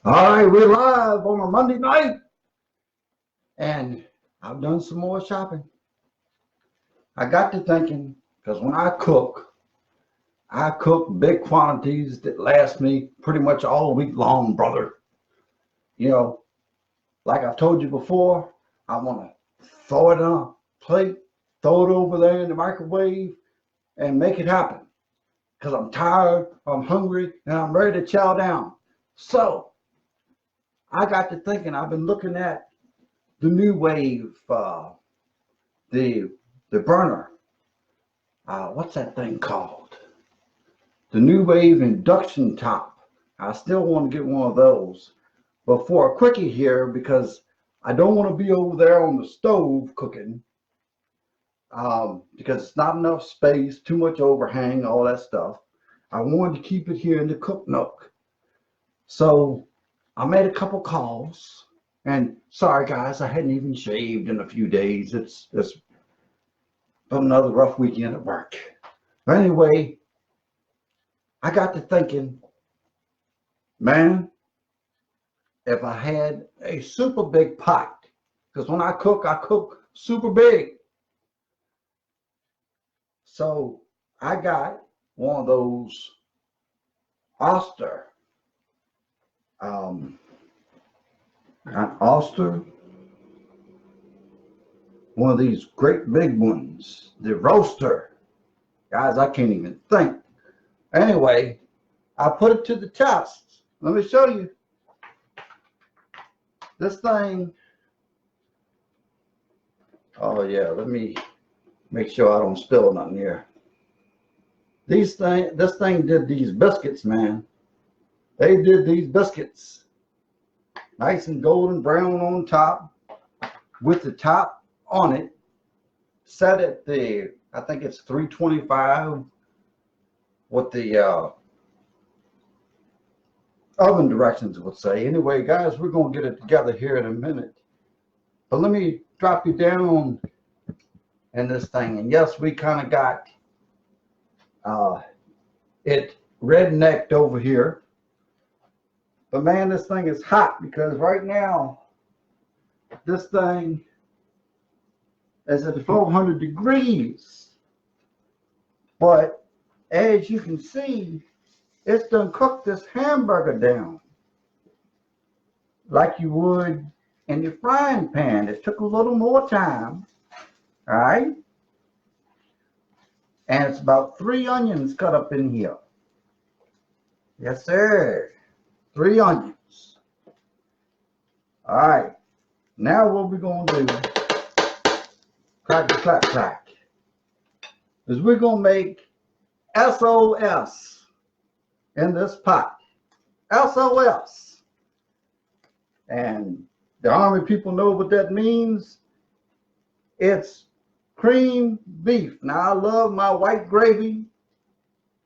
All right, we're live on a Monday night, and I've done some more shopping. I got to thinking, because when I cook big quantities that last me pretty much all week long, brother. You know, like I've told you before, I want to throw it on a plate, throw it over there in the microwave, and make it happen. Because I'm tired, I'm hungry, and I'm ready to chow down. So, I got to thinking, I've been looking at the new wave, the burner. What's that thing called? The new wave induction top. I still want to get one of those. But for a quickie here, because I don't want to be over there on the stove cooking, because it's not enough space, too much overhang, all that stuff. I wanted to keep it here in the cook nook. So I made a couple calls, and sorry guys, I hadn't even shaved in a few days. It's been another rough weekend at work. But anyway, I got to thinking, man, if I had a super big pot, because when I cook super big. So I got one of those Oster, not Oster, one of these great big ones, the roaster. Guys, I can't even think. Anyway, I put it to the test. Let me show you. This thing, oh yeah, let me make sure I don't spill nothing here. This thing did these biscuits, man. They did these biscuits. Nice and golden brown on top, with the top on it, set at the, I think it's 325, what the oven directions would say. Anyway, guys, we're going to get it together here in a minute. But let me drop you down in this thing. And yes, we kind of got it rednecked over here. But man, this thing is hot because right now, this thing is at 400 degrees. But as you can see, it's done cooked this hamburger down like you would in your frying pan. It took a little more time, all right? And it's about 3 onions cut up in here. Yes, sir. 3 onions. All right. Now what we're going to do, crack, clack, clack, is we're going to make S.O.S. in this pot. S.O.S. And the Army people know what that means. It's cream beef. Now, I love my white gravy.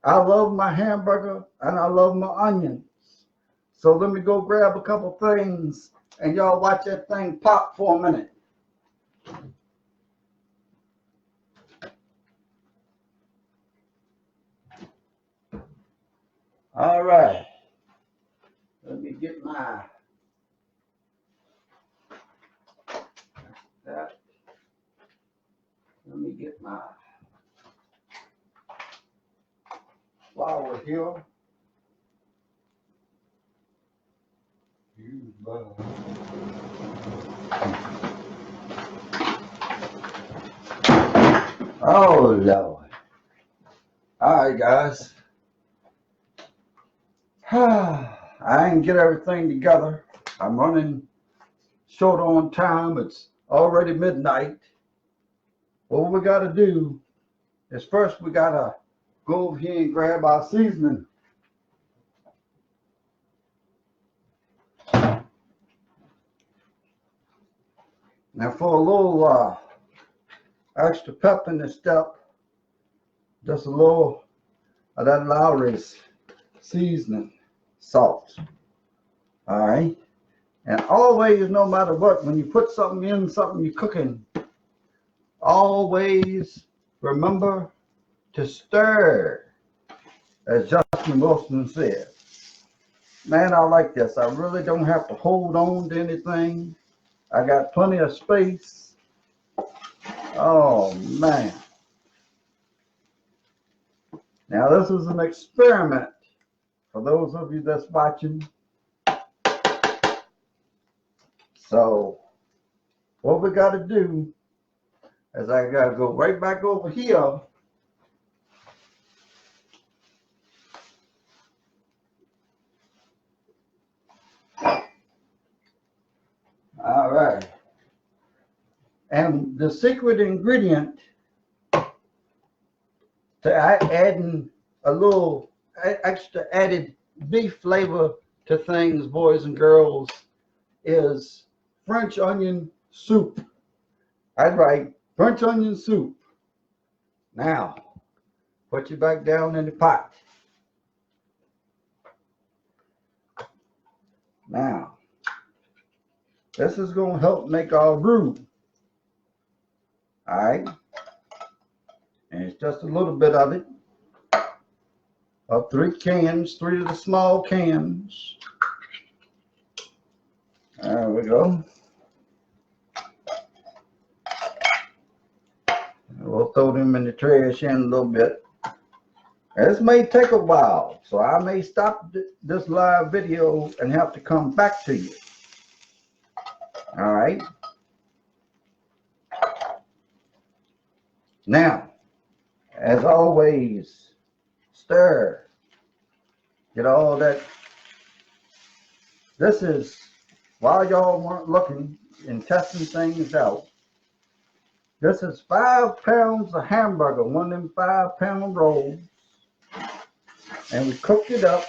I love my hamburger. And I love my onions. So let me go grab a couple things and y'all watch that thing pop for a minute. All right. Let me get my that. Let me get my flour here. Oh Lord. All right, guys. I didn't get everything together. I'm running short on time. It's already midnight. What we got to do is first we got to go over here and grab our seasoning. Now for a little extra pep in this step, just a little of that Lowry's seasoning salt. All right. And always, no matter what, when you put something in something you're cooking, always remember to stir, as Justin Wilson said. Man, I like this. I really don't have to hold on to anything. I got plenty of space. Oh, man. Now, this is an experiment for those of you that's watching. So, what we got to do is I got to go right back over here. All right. And the secret ingredient to adding a little extra added beef flavor to things, boys and girls, is French onion soup. That's right, French onion soup. Now, put you back down in the pot. Now, this is going to help make our roux. All right. And it's just a little bit of it. Of 3 cans, 3 of the small cans. There we go. We'll throw them in the trash in a little bit. This may take a while, so I may stop this live video and have to come back to you. All right. Now, as always, stir. Get all that. This is, while y'all weren't looking and testing things out, this is 5 pounds of hamburger, one of them 5-pound rolls. And we cooked it up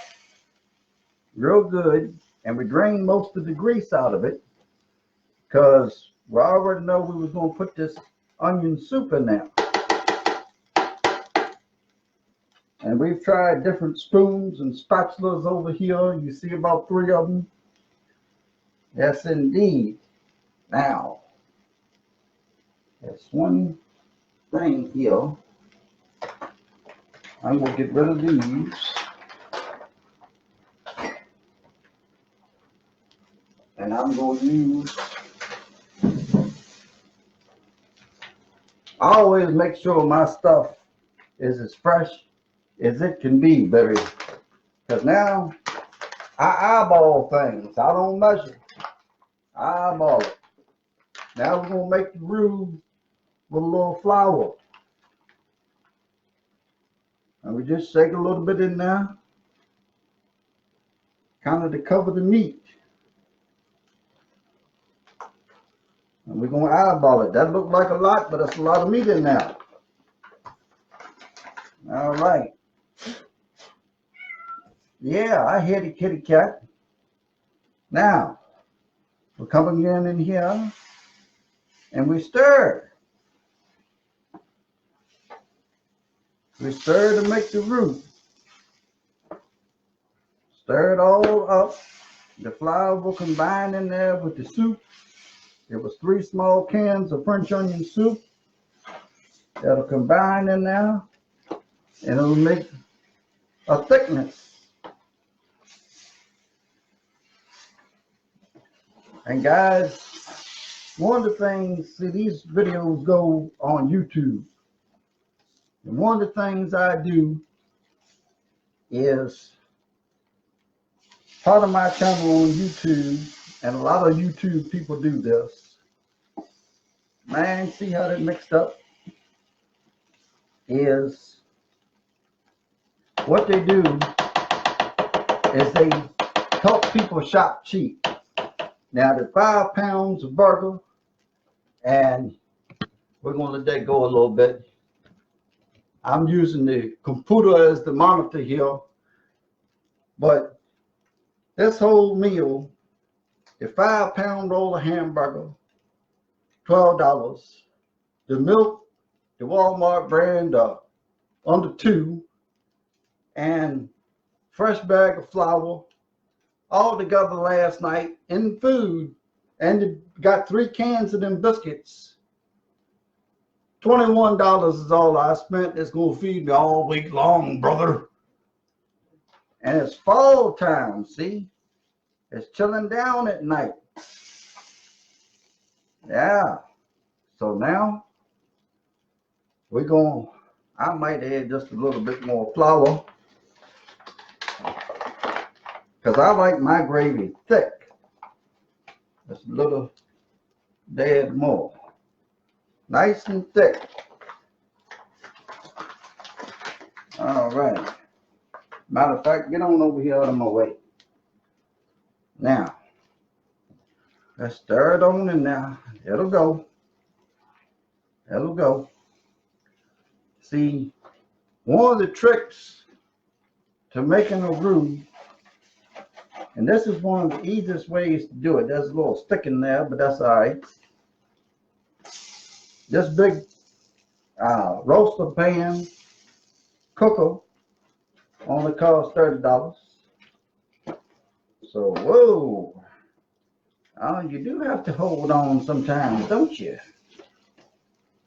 real good, and we drained most of the grease out of it because we already know we was going to put this onion soup in there. And we've tried different spoons and spatulas over here. You see about 3 of them. Yes, indeed. Now, there's one thing here. I'm going to get rid of these. And I'm going to use, I always make sure my stuff is as fresh as it can be, baby. Because now I eyeball things. I don't measure. I eyeball it. Now we're going to make the roux with a little flour. And we just shake a little bit in there, kind of to cover the meat. And we're going to eyeball it. That looks like a lot, but it's a lot of meat in there. All right. Yeah, I hear the kitty cat. Now, we're coming in here, and we stir. We stir to make the roux. Stir it all up. The flour will combine in there with the soup. It was 3 small cans of French onion soup. That'll combine in there, and it'll make a thickness. And guys, one of the things, see, these videos go on YouTube. And one of the things I do is part of my channel on YouTube, and a lot of YouTube people do this. Man, see how that mixed up? Is what they do is they help people shop cheap. Now, the 5 pounds of burger, and we're going to let that go a little bit. I'm using the computer as the monitor here, but this whole meal, the 5-pound roll of hamburger, $12. The milk, the Walmart brand, under $2, and fresh bag of flour, all together last night in food, and got 3 cans of them biscuits. $21 is all I spent. It's going to feed me all week long, brother. And it's fall time, see? It's chilling down at night. Yeah. So now I might add just a little bit more flour because I like my gravy thick. Just a little tad more. Nice and thick. All right. Matter of fact, get on over here out of my way. Now, let's stir it on in there. It'll go. It'll go. See, one of the tricks to making a roux, and this is one of the easiest ways to do it. There's a little stick in there, but that's all right. This big roaster pan cooker only costs $30. So, whoa. You do have to hold on sometimes, don't you?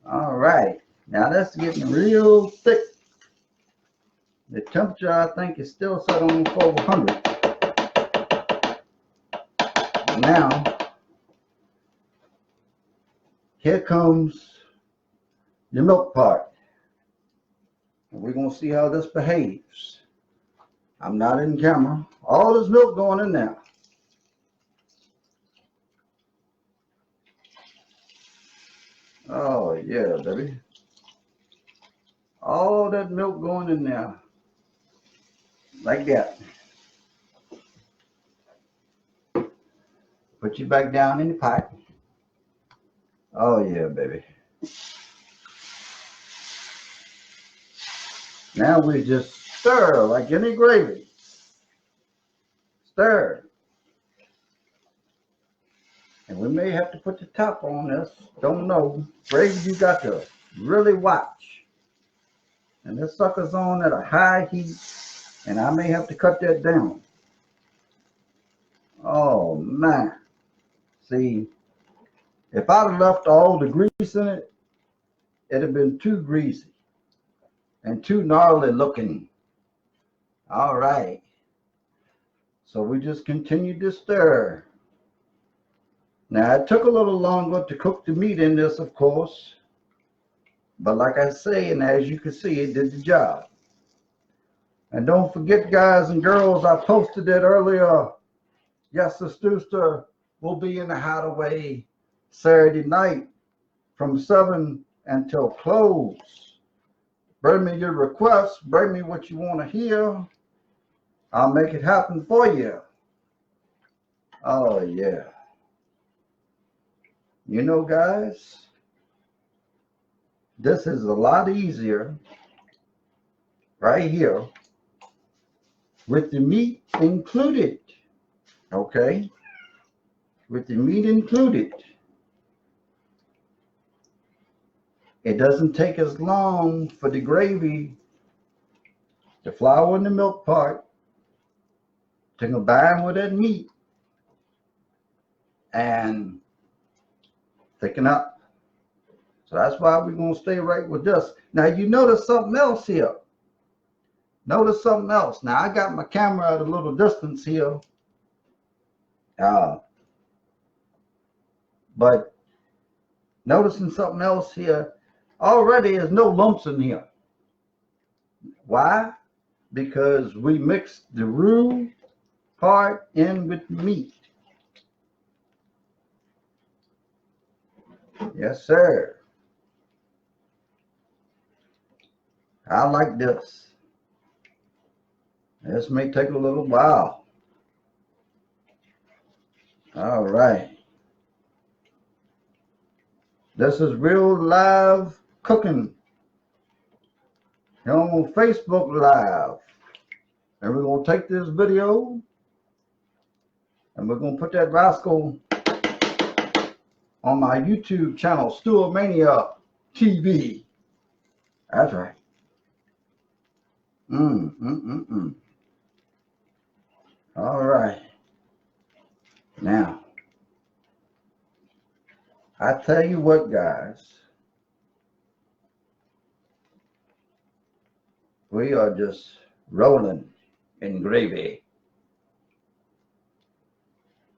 All right. Now that's getting real thick. The temperature, I think, is still set on 400. Now, here comes the milk part. And we're going to see how this behaves. I'm not in camera. All this milk going in there. Oh, yeah, baby. All that milk going in there. Like that. Put you back down in the pot. Oh, yeah, baby. Now we just stir like any gravy. Stir. And we may have to put the top on this. Don't know. Gravy, you got to really watch. And this sucker's on at a high heat. And I may have to cut that down. Oh, man. See, if I'd have left all the grease in it, it'd have been too greasy and too gnarly looking. All right. So we just continued to stir. Now, it took a little longer to cook the meat in this, of course. But like I say, and as you can see, it did the job. And don't forget, guys and girls, I posted it earlier. Yes, the Stooster will be in the hideaway Saturday night from 7 until close. Bring me your requests. Bring me what you want to hear. I'll make it happen for you. Oh, yeah. You know, guys, this is a lot easier right here with the meat included. Okay? With the meat included. It doesn't take as long for the gravy, the flour and the milk part, to combine with that meat and thicken up. So that's why we're going to stay right with this. Now, you notice something else here. Notice something else. Now, I got my camera at a little distance here. But noticing something else here. Already there's no lumps in here. Why? Because we mixed the roux part in with the meat. Yes, sir. I like this. This may take a little while. All right. This is real live cooking here on Facebook Live. And we're going to take this video and we're going to put that rascal on my YouTube channel, Stewmania TV. That's right. All right. Now, I tell you what, guys. We are just rolling. in gravy,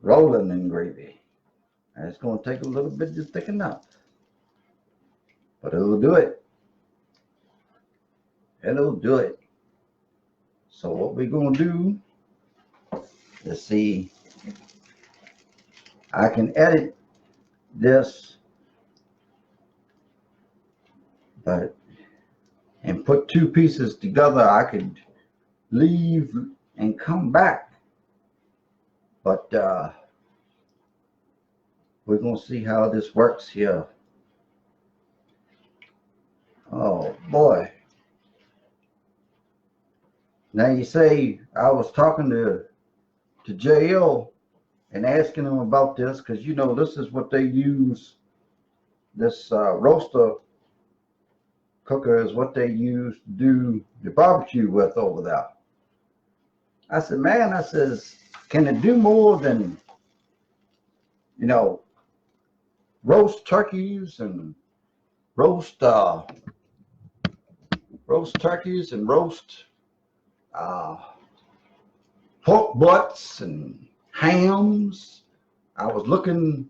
rolling in gravy. And it's going to take a little bit to thicken up, but it'll do it. It'll do it. So what we're going to do, let's see, I can edit this, but and put two pieces together. I could leave and come back, but we're going to see how this works here. Oh boy. Now you say I was talking to JL and asking him about this, because you know this is what they use. This roaster cooker is what they use to do the barbecue with over there. I said, man, I says, can it do more than, you know, roast turkeys and roast turkeys and roast pork butts and hams. I was looking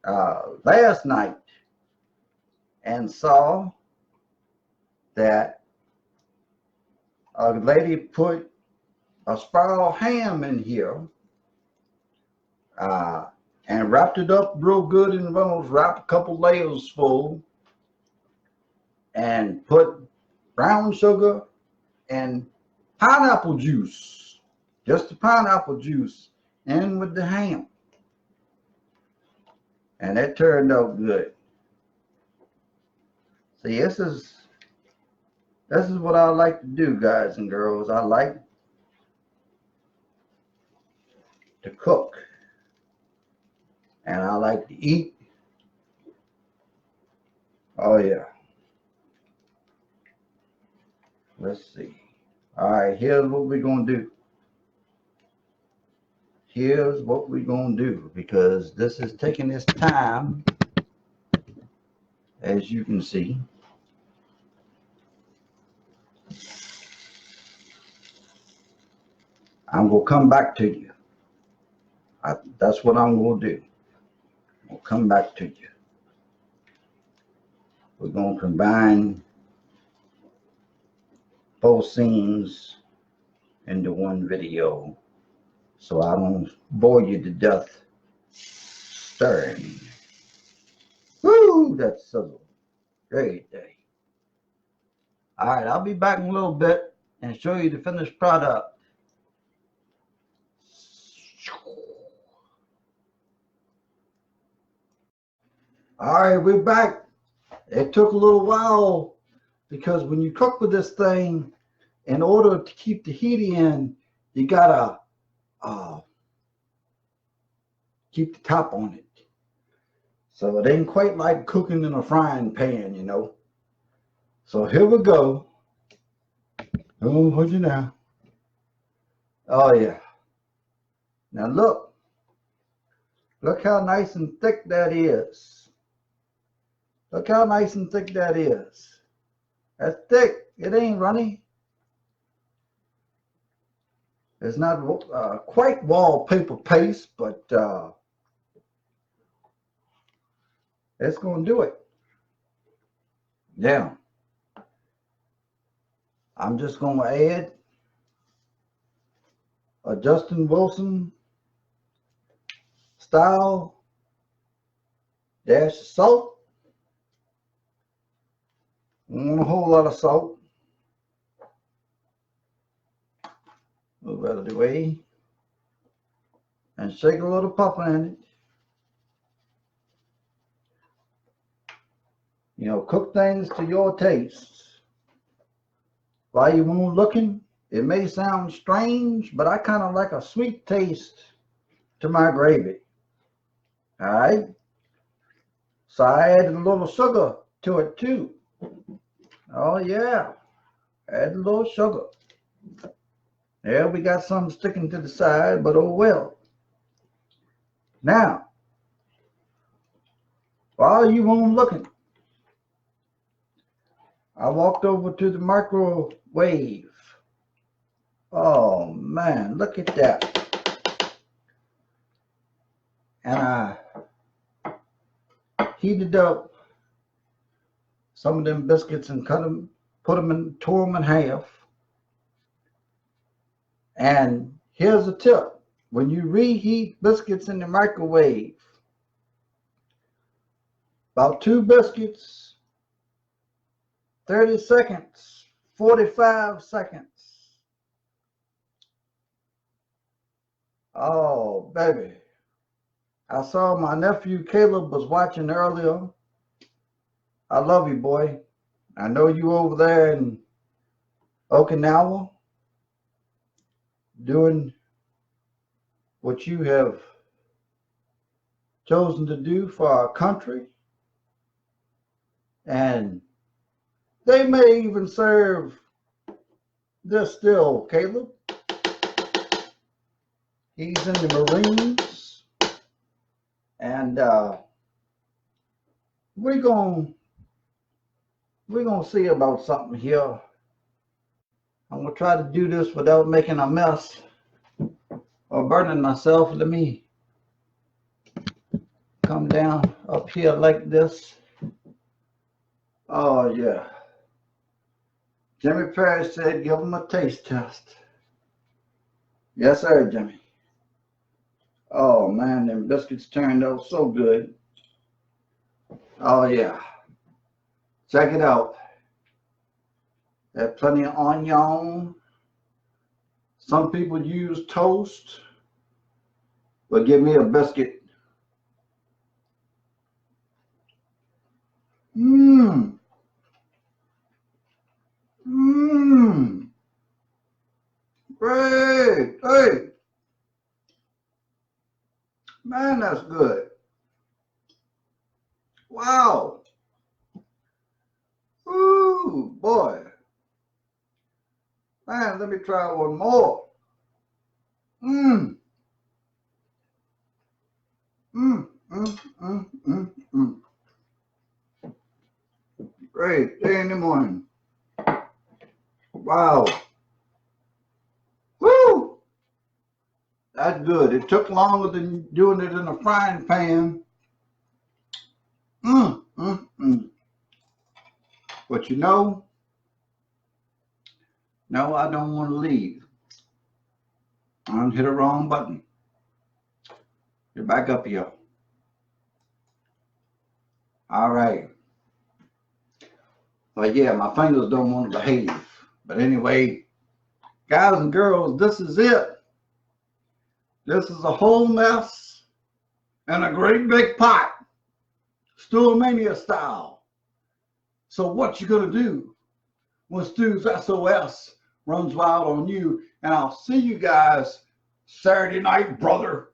last night and saw that a lady put a spiral ham in here and wrapped it up real good in rolls, wrapped a couple layers full, and put brown sugar and pineapple juice, just the pineapple juice, in with the ham. And it turned out good. See, this is what I like to do, guys and girls. I like to cook, and I like to eat. Oh yeah. Let's see. All right, here's what we're gonna do. Here's what we're gonna do, because this is taking its time, as you can see. I'm gonna come back to you. That's what I'm gonna do. I'll come back to you. We're gonna combine both scenes into one video, so I don't bore you to death stirring. Woo! That's a great day. All right, I'll be back in a little bit and show you the finished product. All right, we're back. It took a little while, because when you cook with this thing, in order to keep the heat in, you gotta keep the top on it. So it ain't quite like cooking in a frying pan, you know. So here we go. Oh, hold you now. Oh yeah. Now look how nice and thick that is. Look how nice and thick that is. That's thick. It ain't runny. It's not quite wallpaper paste, but it's going to do it. Yeah. I'm just going to add a Justin Wilson style dash of salt. Not a whole lot of salt. Move out of the way. And shake a little pepper in it. You know, cook things to your taste. While you weren't looking, it may sound strange, but I kind of like a sweet taste to my gravy. All right. So I added a little sugar to it too. Oh yeah. Add a little sugar. There we got some sticking to the side, but oh well. Now, while you weren't looking, I walked over to the microwave Oh man, look at that. And I heated up some of them biscuits and tore them in half. And here's a tip. When you reheat biscuits in the microwave, about 2 biscuits, 30 seconds, 45 seconds. Oh, baby. I saw my nephew Caleb was watching earlier. I love you, boy. I know you over there in Okinawa doing what you have chosen to do for our country. And they may even serve this still, Caleb. He's in the Marines. And we're gonna see about something here. I'm gonna try to do this without making a mess or burning myself. Let me come down up here like this. Oh yeah. Jimmy Perry said give him a taste test. Yes sir, Jimmy. Oh man, them biscuits turned out so good. Oh yeah. Check it out. There's plenty of onion. Some people use toast, but give me a biscuit. Mmm. Mmm. Great. Hey. Man, that's good. Wow. Ooh, boy. Man, let me try one more. Mmm. Mmm. Mmm. Mmm. Mmm. Mmm. Great day in the morning. Wow. Woo! That's good. It took longer than doing it in a frying pan. Mmm. Mmm. Mmm. But you know, no, I don't want to leave. I done hit the wrong button. Get back up here. All right. But yeah, my fingers don't want to behave. But anyway, guys and girls, this is it. This is a whole mess in a great big pot, Stewmania style. So what you gonna do when Stu's S.O.S. runs wild on you? And I'll see you guys Saturday night, brother.